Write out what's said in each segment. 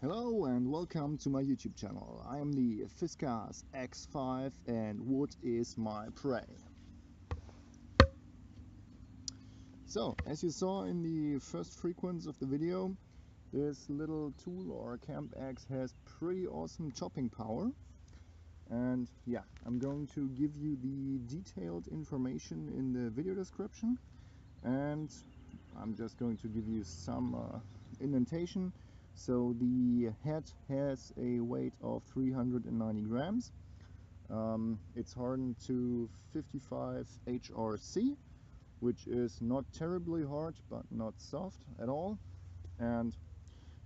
Hello and welcome to my YouTube channel. I am the Fiskars X5 and wood is my prey. So, as you saw in the first frequency of the video, this little tool or camp axe has pretty awesome chopping power. And yeah, I'm going to give you the detailed information in the video description. And I'm just going to give you some indentation. So the head has a weight of 390 grams. It's hardened to 55 HRC, which is not terribly hard but not soft at all. And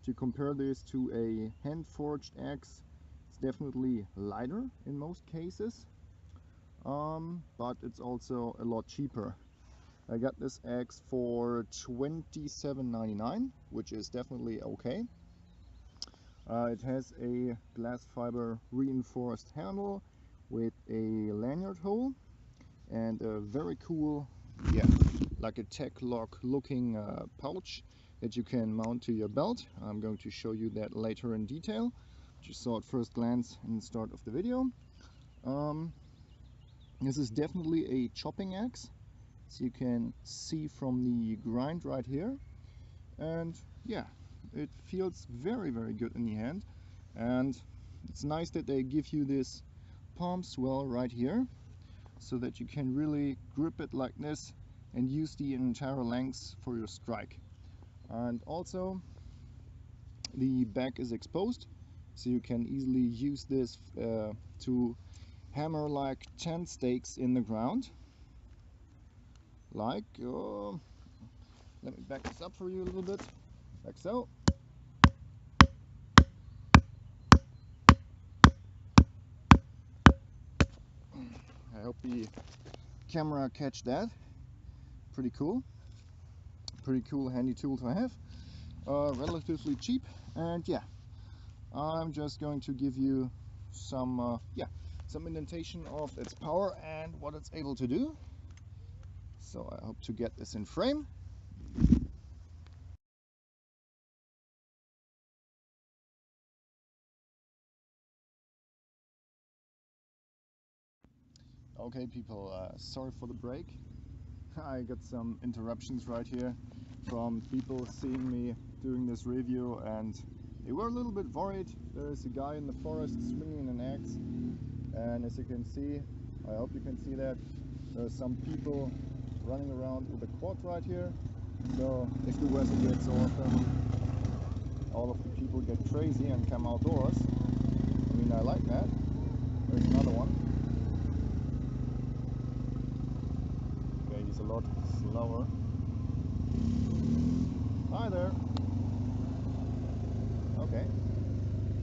to compare this to a hand-forged axe, it's definitely lighter in most cases, but it's also a lot cheaper. I got this axe for $27.99, which is definitely okay. It has a glass fiber reinforced handle with a lanyard hole and a very cool, like a tech lock looking pouch that you can mount to your belt. I'm going to show you that later in detail. Just saw at first glance in the start of the video. This is definitely a chopping axe, so you can see from the grind right here. And yeah, it feels very good in the hand, and it's nice that they give you this palm swell right here so that you can really grip it like this and use the entire length for your strike. And also the back is exposed, so you can easily use this to hammer like 10 stakes in the ground, like let me back this up for you a little bit, like so. I hope the camera catch that. Pretty cool handy tool to have. Relatively cheap, and yeah, I'm just going to give you some some indentation of its power and what it's able to do. So I hope to get this in frame. Okay people, sorry for the break. I got some interruptions right here from people seeing me doing this review, and they were a little bit worried. There's a guy in the forest swinging an axe, and as you can see, I hope you can see that, there's some people running around with a quad right here. So if the weather gets awesome, all of the people get crazy and come outdoors. I mean, I like that. There's another one. Okay, he's a lot slower. Hi there. Okay,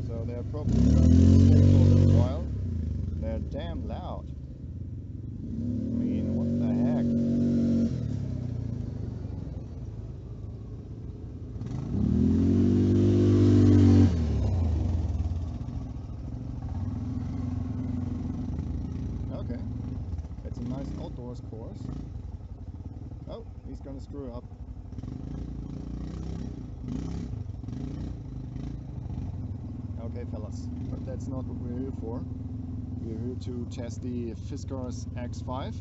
so they're probably going to stay for a little while. They're damn loud. I mean, what the heck? Okay, it's a nice outdoors course. Oh, he's gonna screw up. Okay fellas, but that's not what we're here for. We're here to test the Fiskars X5,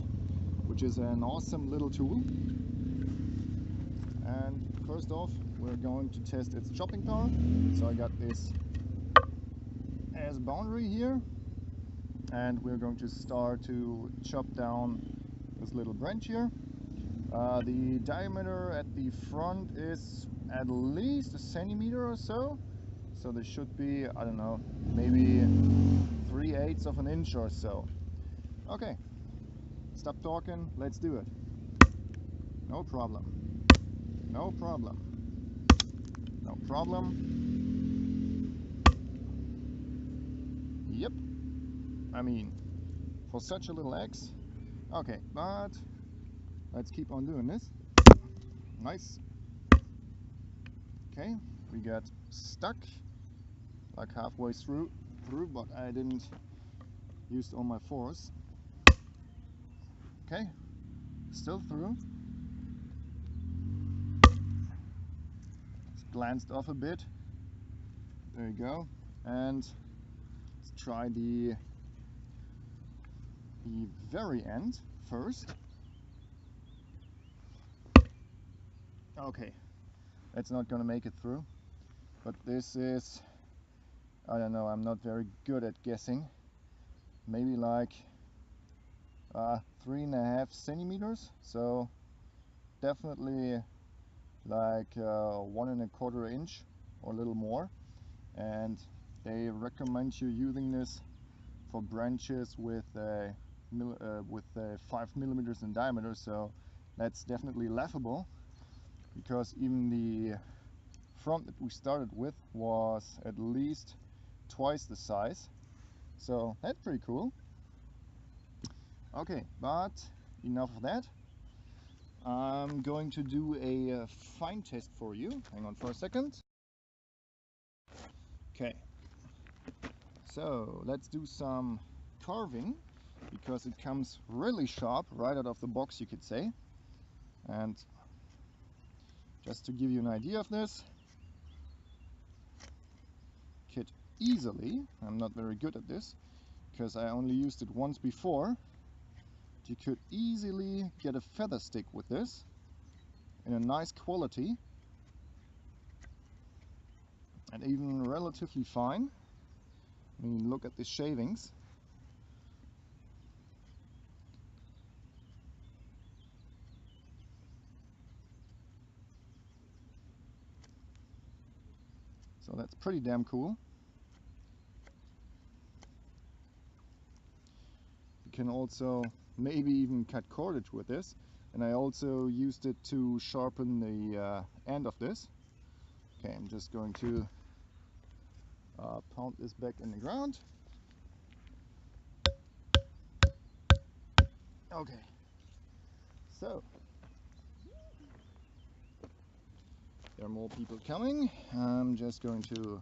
which is an awesome little tool. And first off, we're going to test its chopping power. So I got this as a boundary here, and we're going to start to chop down this little branch here. The diameter at the front is at least a centimeter or so. So there should be, I don't know, maybe 3/8 of an inch or so. Okay, stop talking, let's do it. No problem. No problem. No problem. Yep. I mean, for such a little axe. Okay, but let's keep on doing this. Nice. Okay, we got stuck like halfway through, but I didn't use all my force. Okay, still through. It's glanced off a bit. There you go. And let's try the very end first. Okay, that's not gonna make it through. But this is, I don't know, I'm not very good at guessing. Maybe like 3.5 centimeters. So definitely like 1.25 inch or a little more. And they recommend you using this for branches with 5 millimeters in diameter. So that's definitely laughable, because even the front that we started with was at least twice the size. So that's pretty cool. Okay, but enough of that. I'm going to do a fine test for you. Hang on for a second. Okay, so let's do some carving, because it comes really sharp right out of the box, you could say. And just to give you an idea of this, could easily, I'm not very good at this because I only used it once before, you could easily get a feather stick with this in a nice quality and even relatively fine. I mean, look at the shavings. So that's pretty damn cool. You can also maybe even cut cordage with this, and I also used it to sharpen the end of this. Okay, I'm just going to pound this back in the ground. Okay, so there are more people coming. I'm just going to...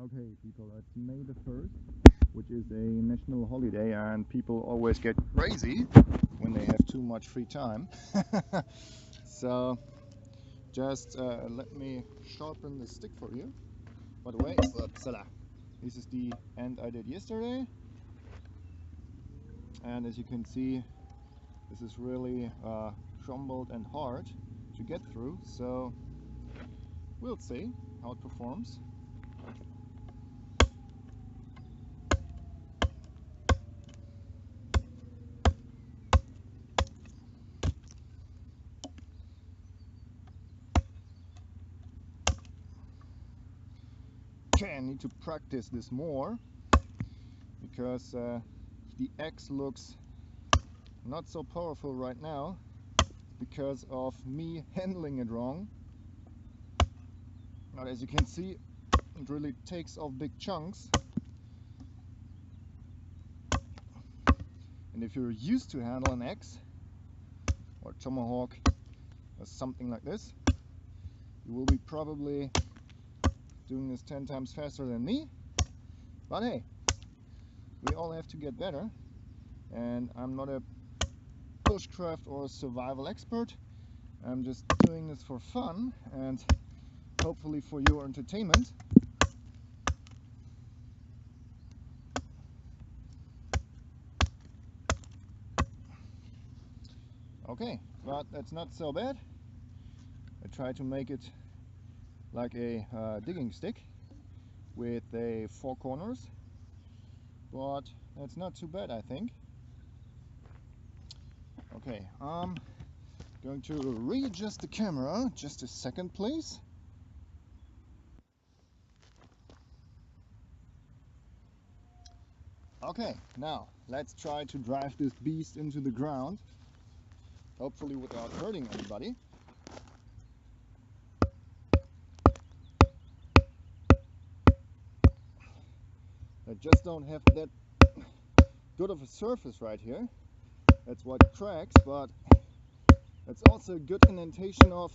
Okay people, it's May the 1st, which is a national holiday, and people always get crazy when they have too much free time. So just let me sharpen the stick for you. By the way, this is the end I did yesterday, and as you can see, this is really crumbled and hard to get through, so we'll see how it performs. Okay, I need to practice this more, because the axe looks not so powerful right now because of me handling it wrong. But as you can see, it really takes off big chunks. And if you're used to handle an axe or tomahawk or something like this, you will be probably doing this 10 times faster than me. But hey, we all have to get better, and I'm not a bushcraft or survival expert. I'm just doing this for fun and hopefully for your entertainment. Okay, but that's not so bad. I try to make it like a digging stick with 4 corners, but that's not too bad, I think. Okay, I'm going to readjust the camera. Just a second, please. Okay, now let's try to drive this beast into the ground, hopefully without hurting anybody. I just don't have that good of a surface right here. That's what cracks, but that's also a good indentation of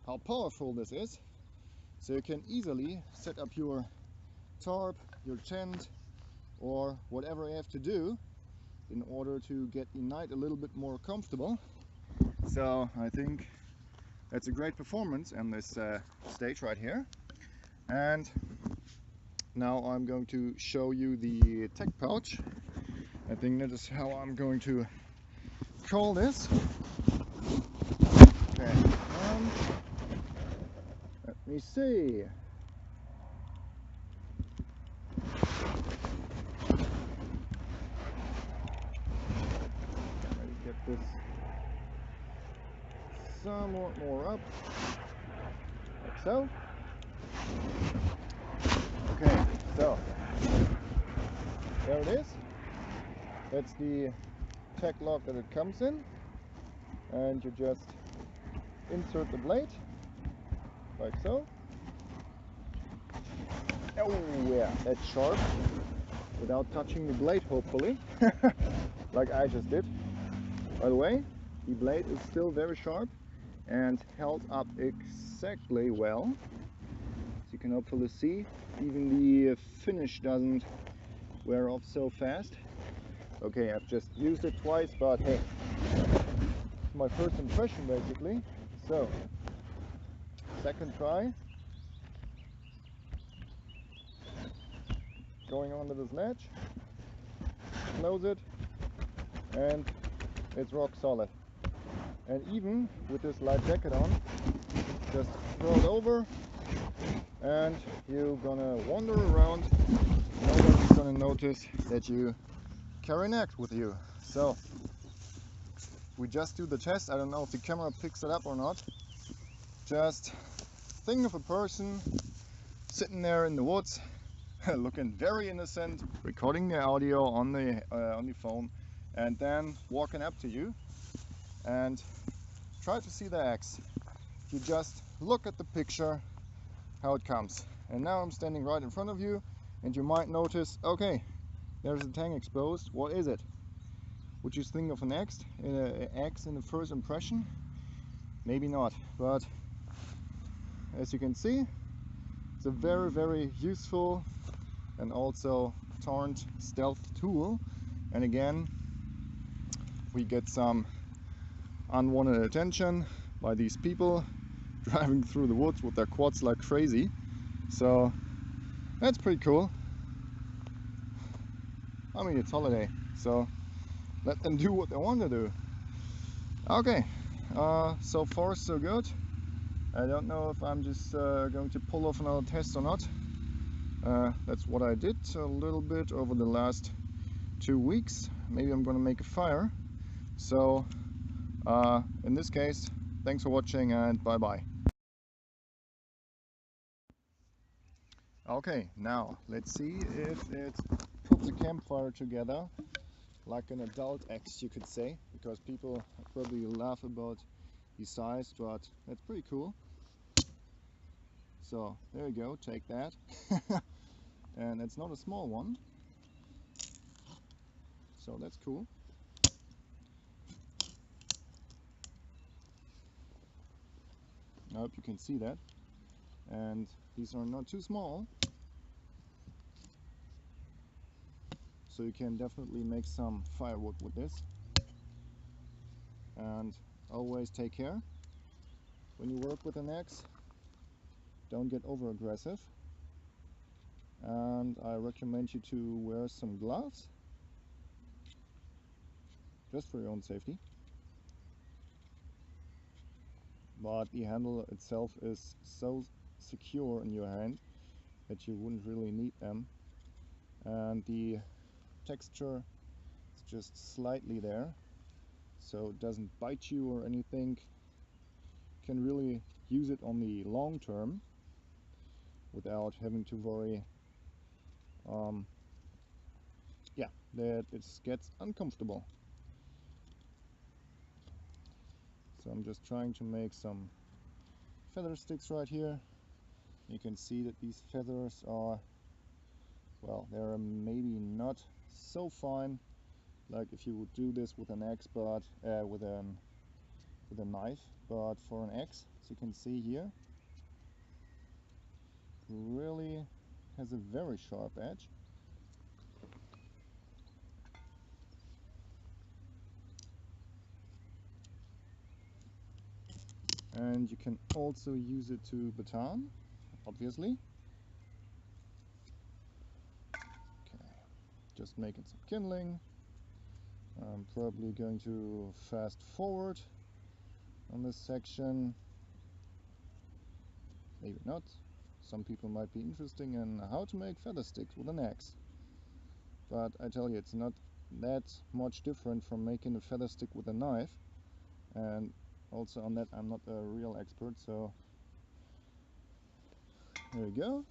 how powerful this is. So you can easily set up your tarp, your tent, or whatever you have to do in order to get the night a little bit more comfortable. So I think It's a great performance on this stage right here. And now I'm going to show you the tech pouch. I think that is how I'm going to call this. Okay, let me see. Get this somewhat more up, like so. Okay, so there it is. That's the tech lock that it comes in, and you just insert the blade like so. Oh yeah, that's sharp without touching the blade, hopefully, like I just did. By the way, the blade is still very sharp and held up exactly well. As you can hopefully see, even the finish doesn't wear off so fast. Okay, I've just used it twice, but hey, it's my first impression basically. So, second try. Going onto this ledge, close it, and it's rock solid. And even with this light jacket on, just throw it over and you're gonna wander around. Nobody's gonna notice that you carry an axe with you. So we just do the test. I don't know if the camera picks it up or not. Just think of a person sitting there in the woods looking very innocent, recording the audio on the phone, and then walking up to you and try to see the axe. You just look at the picture, how it comes. And now I'm standing right in front of you, and you might notice, okay, there's a tang exposed. What is it? Would you think of an axe in the first impression? Maybe not, but as you can see, it's a very, very useful and also taunt stealth tool. And again, we get some unwanted attention by these people driving through the woods with their quads like crazy. So that's pretty cool. I mean, it's holiday, so let them do what they want to do. Okay, so far so good. I don't know if I'm just going to pull off another test or not. That's what I did a little bit over the last 2 weeks. Maybe I'm going to make a fire. So in this case, thanks for watching and bye bye. Okay, now let's see if it puts a campfire together like an adult axe, you could say, because people probably laugh about the size, but that's pretty cool. So there you go, take that. And it's not a small one, so that's cool. I hope you can see that. And these are not too small, so you can definitely make some firewood with this. And always take care when you work with an axe. Don't get over aggressive, and I recommend you to wear some gloves just for your own safety. But the handle itself is so secure in your hand that you wouldn't really need them, and the texture is just slightly there, so it doesn't bite you or anything. You can really use it on the long term without having to worry that it gets uncomfortable. So I'm just trying to make some feather sticks right here. You can see that these feathers are, well, they're maybe not so fine like if you would do this with an axe, but with a knife, but for an axe, as you can see here, really has a very sharp edge. and you can also use it to baton, obviously. Okay, just making some kindling. I'm probably going to fast forward on this section. Maybe not. Some people might be interested in how to make feather sticks with an axe. But I tell you, it's not that much different from making a feather stick with a knife. And also on that, I'm not a real expert, so there we go.